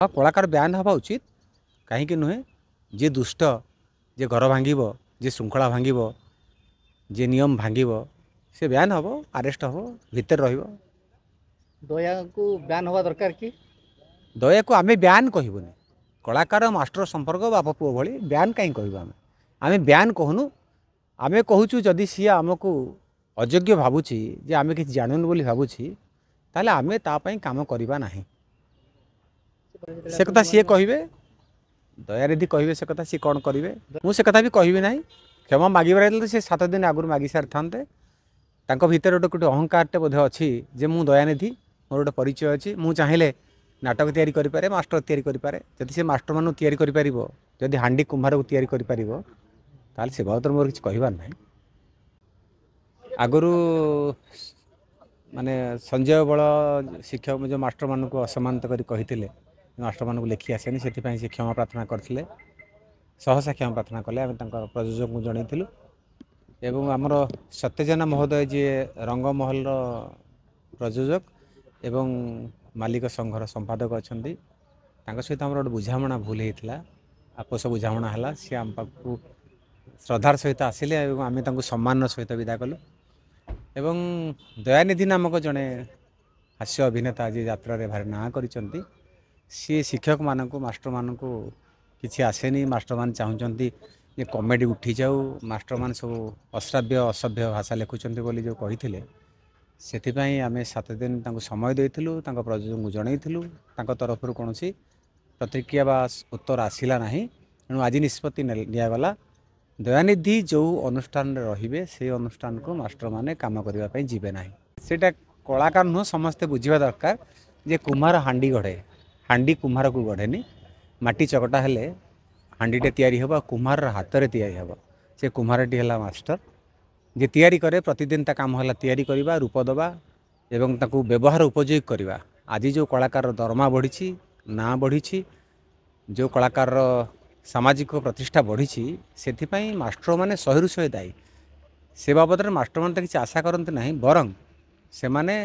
हाँ कलाकार ब्यान हवा उचित कहीं नुहे जी दुष्ट जे घर भांग जी श्रृंखला भांग जी नियम भांग से ब्यान हम आरेस्ट हम भितर दया को ब्यान हवा दरकार कि दया को आम ब्यान कहबूनी कलाकार मास्टर संपर्क बाप पुओ भली ब्यान कहीं कहबू आम ब्यान कहूनु आम कहूँ जदि सी आमको अयोग्य भावुची जे आम कि जानून बोली भावुची ताले आम तापाई काम करवा ना से कथा सी कहे दयानिधि कहे से कथा सी कौन करेंगे मुझे कथा भी कहबी ना क्षमा मागिबार से 7 दिन आगुरी मागि सारी था भितर गोटे अहंकारटे बोधे अच्छी जे मु दयानिधि मोर गोटे परिचय अच्छी मु चाहिए नाटक तैयारी करें मास्टर तैयारी करें जदि से मास्टर मान तैयारी करी हांडी कुम्हार को तैयारी कर से बाबद मोर किसी कहबार ना आगु माने संजय बल शिक्षक जो मास्टर मान को असमानित करी मास्टर मान को लिखी आसेनि से क्षमा प्रार्थना करते सहसा क्षमा प्रार्थना कले आम प्रयोजक को जनईलु एवं आमर सत्यजना महोदय जी रंगमहल प्रयोजक एवं मालिक संघर संपादक अच्छा सहित आम गोटे बुझाणा भूल होता आपोष बुझाणा है सी आम पाक श्रद्धार सहित आसिले आम सम्मान सहित विदा कलु एवं दयानिधि नामक जड़े हास्य अभिनेता जी यात्रा भारी ना कर सी शिक्षक मानक मास्टर मानक किसी आसेनी मास्टर मान चाहते ये कमेडी उठी जाऊ मास्टर मान सब अश्राव्य असभ्य भाषा लिखुंट बोली जो कही से आम 7 दिन समय देलु प्रयोजक को जनईलु तरफ कौन प्रतिक्रिया बा उत्तर आसला ना तेणु आज निष्पत्ति निगला दयानिधि जो अनुष्ठान रे से अनुष्ठान को मास्टर माने काम करने जीवे ना सेटा कलाकार नुह समस्ते बुझा दरकार जे कुम्हार हांडी गढ़े हांडी कुम्हार को गढ़ेनी माटी चकटा हेले हांडीटे तैयारी होबा कुम्हार हाथ में तैयारी होबा से कुम्हारटी है मास्टर जे तैयारी करे प्रतिदिन ता काम है तैयारी करवा रूप दबा एवं ताकू व्यवहार उपयोग करवा आज जो कलाकार दरमा बढ़ी ना बढ़ी जो कलाकार सामाजिक प्रतिष्ठा बढ़ी से मास्टर मैंने 100 दायी से बाबद मास्टर मैंने किसी आशा करते ना बरं से माने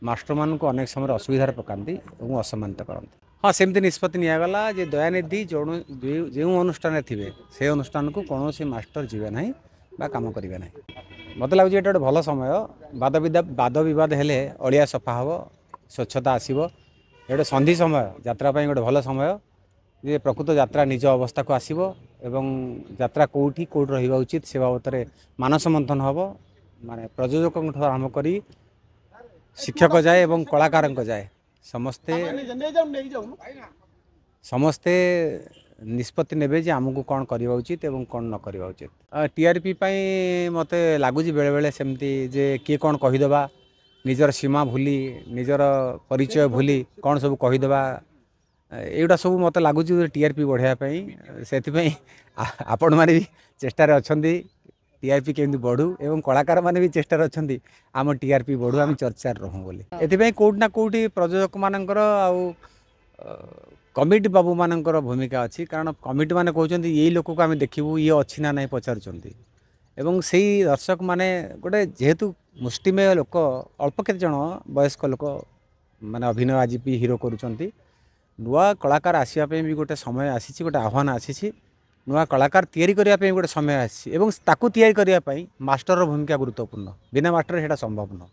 मास्टर मान को अनेक समय असुविधार पकाती और असम्मानित करते हाँ सेमती निष्पत्ति निगला जे दयानिधि जो अनुष्ठान थे से अनुष्ठान को कौन मास्टर जीवे ना बा काम करेंगे ना मत लगे ये गोटे भल समय वाद बद हेले अलिया सफा हम स्वच्छता आसो ये संधि समय यात्रापाई गोटे भल समय जे प्रकृत यात्रा निज अवस्था को आसो एवं यात्रा कौटी रहा उचित से बाबद मानस मंथन हम माने प्रयोजक आरंभ कर शिक्षक जाए एवं कलाकार जाए समस्ते समस्ते निष्पत्ति नेबे जे आमको कौन करवा उचित एवं कौन न करवा उचित टीआरपी मते लगुच बेले बेले सेमती जे किए कौन कहीदेवा निजर सीमा भूली निजर परिचय भूली कौन सब कहीदेवा एगुड़ा सब मत लगुच टीआरपी बढ़ाई से आपण मैंने भी चेष्टार अच्छा टीआरपी केमती बढ़ू एवं कलाकार मैंने भी चेष्टार अच्छा आम टीआरपी बढ़ू आम चर्चार रहूँ बोली एथि कौटी ना कौटी प्रयोजक मानकर कमिटी बाबू मानकर भूमिका अच्छी कारण कमिटी माने कहते ये लोक को आम देखू ये अच्छी ना नहीं पचारुंट एवं से दर्शक माने गोटे जेहेतु मुष्टिमेय लोक अल्प केते जन वयस्क लोक माने अभिनय आज भी हिरो करुँच नुआ कलाकार आसवाई भी गोटे समय आसी गोटे आह्वान आसी नुआ कलाकार तैयारी करने गोटे समय आसी ताकू तैयारी करने मास्टर भूमिका गुरुत्वपूर्ण बिना मास्टर सेटा संभव न।